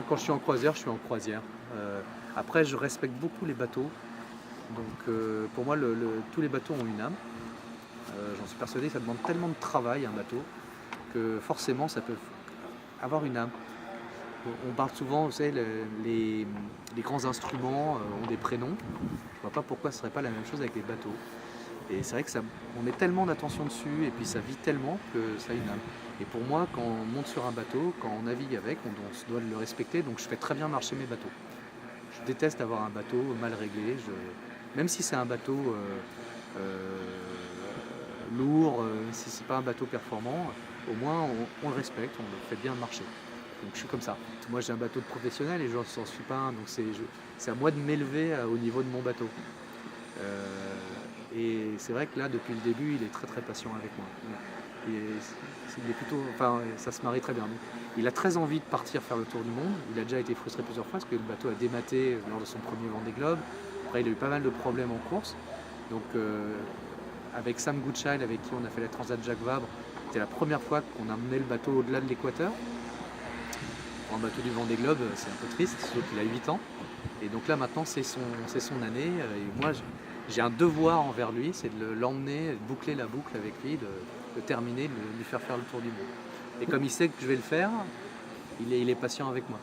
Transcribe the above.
Quand je suis en croisière, je suis en croisière. Après, je respecte beaucoup les bateaux. Donc, pour moi, tous les bateaux ont une âme. J'en suis persuadé, ça demande tellement de travail, un bateau, que forcément, ça peut avoir une âme. On parle souvent, vous savez, les grands instruments ont des prénoms. Je vois pas pourquoi ce serait pas la même chose avec les bateaux. Et c'est vrai que on met tellement d'attention dessus et puis ça vit tellement que ça a une âme. Et pour moi, quand on monte sur un bateau, quand on navigue avec, on se doit le respecter. Donc je fais très bien marcher mes bateaux. Je déteste avoir un bateau mal réglé. Même si c'est un bateau lourd, si c'est pas un bateau performant, au moins on le respecte, on le fait bien marcher. Donc je suis comme ça. Moi j'ai un bateau de professionnel et je n'en suis pas un, donc c'est à moi de m'élever au niveau de mon bateau. Et c'est vrai que là, depuis le début, il est très très patient avec moi. Il est plutôt, enfin, ça se marie très bien. Donc, il a très envie de partir faire le tour du monde. Il a déjà été frustré plusieurs fois parce que le bateau a dématé lors de son premier Vendée Globe. Après, il a eu pas mal de problèmes en course. Donc, avec Sam Goodchild, avec qui on a fait la Transat Jacques Vabre, c'était la première fois qu'on a mené le bateau au-delà de l'équateur. Pour un bateau du Vendée Globe, c'est un peu triste, surtout qu'il a 8 ans. Et donc là, maintenant, c'est son année. Et moi, j'ai un devoir envers lui, c'est de l'emmener, de boucler la boucle avec lui, de terminer, de lui faire le tour du monde. Et comme il sait que je vais le faire, il est patient avec moi.